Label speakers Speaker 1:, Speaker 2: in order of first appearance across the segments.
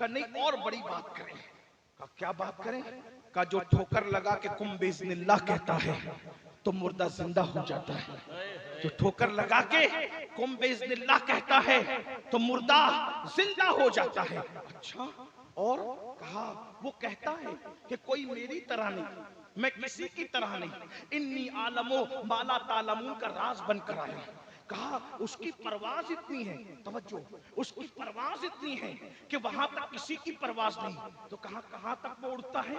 Speaker 1: کہا نہیں اور بڑی بات کریں. کہا کیا بات کریں؟ کہا جو ٹھوکر لگا کہ کم باذن اللہ کہتا ہے تو مردہ زندہ ہو جاتا ہے. جو ٹھوکر لگا کے کم باذن اللہ کہتا ہے تو مردہ زندہ ہو جاتا ہے. اچھا اور؟ کہا وہ کہتا ہے کہ کوئی میری طرح نہیں, میں کسی کی طرح نہیں, انی عالمو ما لا تعلمون کا راز بن کر آیا. کہا اس کی پرواز اتنی ہے, توجہ, اس کی پرواز اتنی ہے کہ وہاں تک کسی کی پرواز نہیں. تو کہا کہاں تک وہ اڑتا ہے؟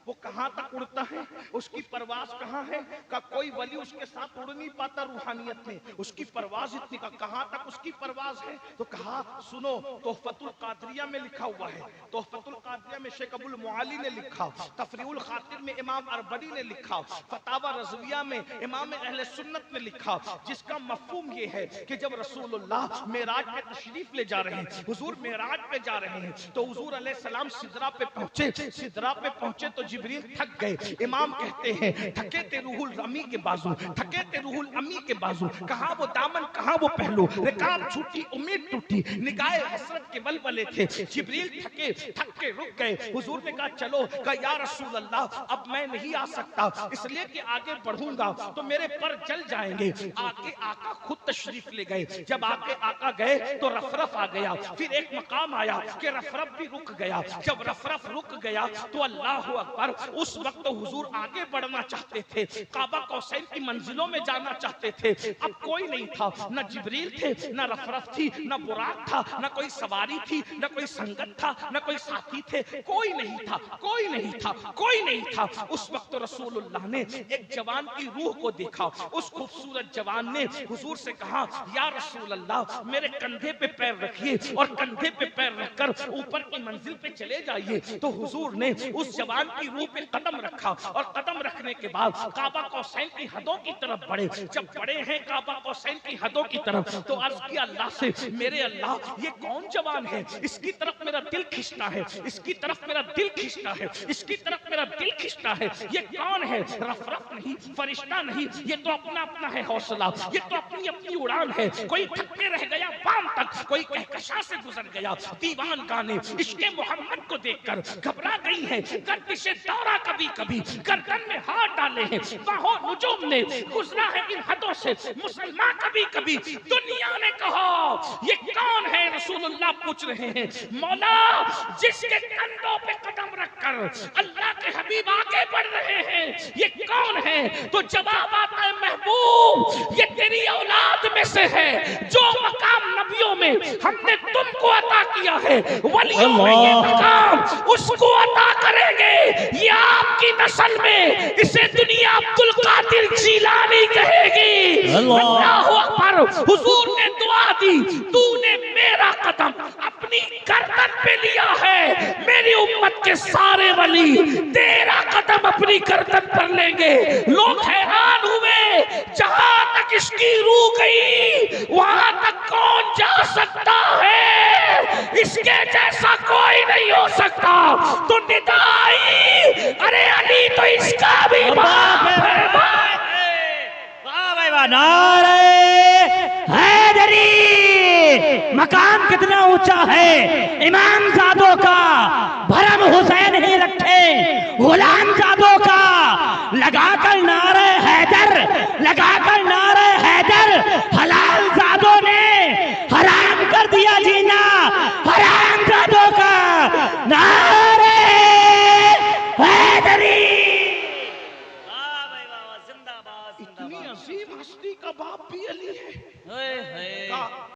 Speaker 1: وہ کہاں تک اڑتا ہے؟ اس کی پرواز کہاں ہے؟ کہ کوئی ولی اس کے ساتھ اڑ نہیں پاتا روحانیت میں, اس کی پرواز اتنی. کہاں تک اس کی پرواز ہے؟ تو کہا سنو, تحفۃ القادریہ میں لکھا ہوا ہے, تحفۃ القادریہ میں شیخ ابو المعالی نے لکھا, تفریح الخاطر میں امام اربڑی نے لکھا, فتاوی رضویہ میں امام اہل سنت نے لکھا, جس کا مفہوم یہ ہے کہ جب رسول اللہ معراج پہ تشریف لے جا رہے ہیں, حضور معراج پہ جا رہے ہیں, تو حضور علیہ السلام سدرہ پہ پہنچے. سدرہ پہ پہنچے تو جبریل تھک گئے. امام کہتے ہیں تھکے تھے روح الامی کے بازو, تھکے تھے روح الامی کے بازو, کہاں وہ دامن کہاں وہ پہلو, رکاب چھوٹی امید ٹوٹی, نگاہ حسرت کے ولولے تھے. جبریل تھکے تھک کے رک گئے. حضور نے کہا چلو. کہا یا رسول اللہ اب میں نہیں آ سکتا, اس لیے کہ آگے بڑھوں گا تو میرے پر جل جائیں گے. آگے آقا خود تشریف لے گئے. جب آگے آقا گئے تو رفرف آ گیا. پھر ایک مقام آیا کہ رفرف بھی رک گیا. جب رفرف رک گیا تو اللہ اکبر, اس وقت حضور آگے بڑھنا چاہتے تھے, کعبہ قوسین کی منزلوں میں جانا چاہتے تھے. اب کوئی نہیں تھا, نہ جبریل تھے, نہ رفرف تھی, نہ براق تھا, نہ کوئی سواری تھی, نہ کوئی سنگت تھا, نہ کوئی ساتھی تھے, کوئی نہیں تھا, کوئی نہیں تھا, کوئی نہیں تھا. اس وقت رسول اللہ نے ایک جوان کی روح کو دیکھا. اس خوبصورت جوان نے حضور سے کہا یا رسول اللہ میرے کندھے پہ پیر رکھیے, اور کندھے پہ پیر رکھ کر اوپر کی منزل پہ چلے جائیے. تو حضور نے اس جوان کی روح پہ قدم رکھا, اور قدم رکھنے کے بعد کعبہ قوسین کی حدوں کی طرف بڑھے. جب بڑھے ہیں کعبہ قوسین کی حدوں کی طرف, تو عرض کیا اللہ سے, میرے اللہ یہ کون جوان ہے, اس کی طرف میرا دل کھنچتا ہے, اس کی طرف میرا دل کھنچتا ہے, اس کی طرف میرا دل کھنچتا ہے. یہ کون ہے؟ رفرف نہیں, فرشتہ نہیں, یہ تو اپنا اپنا ہے حوصلہ, یہ تو اپنی اپنی اڑان ہے. کوئی تھکے رہ گیا بام تک, کوئی کہکشاں سے گزر گیا. دیوان گانے عشق محمد کو دیکھ کر گھبرا گئی ہے گردش دورہ, کبھی کبھی گردن میں ہاتھ ڈالے ہیں باہو نجوم نے, گزرا ہے ان حدوں سے مسلمان کبھی کبھی. دنیا نے کہا یہ کون ہے؟ رسول اللہ پوچھ رہے ہیں مولا جس کے کندھوں پہ قدم رکھ کر اللہ کے حبیب آگے بڑھ رہے ہیں, یہ کون ہے؟ تو جواب آتا ہے محبوب یہ تیری اولاد میں سے ہے, جو مقام نبیوں میں ہم نے تم کو عطا کیا ہے, ولیوں میں یہ مقام اس کو عطا کریں گے. یہ آپ کی نسل میں اسے دنیا عبدالقادر جیلانی کہے گی. اللہ اکبر. حضور نے دعا دی, تو نے میرا قدم اپنی گردن پہ لیا ہے, میری امت کے سارے ولی تیرا قدم اپنی گردن پر لیں گے. لوگ حیران ہوئے, جہاں تک اس کی روح گئی وہاں تک کون جا سکتا ہے, اس کے جیسا کوئی نہیں ہو سکتا. تو ندا آئی, ارے علی تو اس کا بھی باپ ہے.
Speaker 2: نعرہ حیدری. مقام کتنا اونچا ہے امام زادوں کا, بھرم حسین ہی رکھے غلام زادوں کا. لگا کر نعرہ حیدر, لگا کر نعرہ حیدر, حلال زادوں نے حرام کر دیا جینا حرام زادوں کا. نعرہ حیدری.
Speaker 1: اتنی عظیم ہستی کا باپ بھی علی ہے.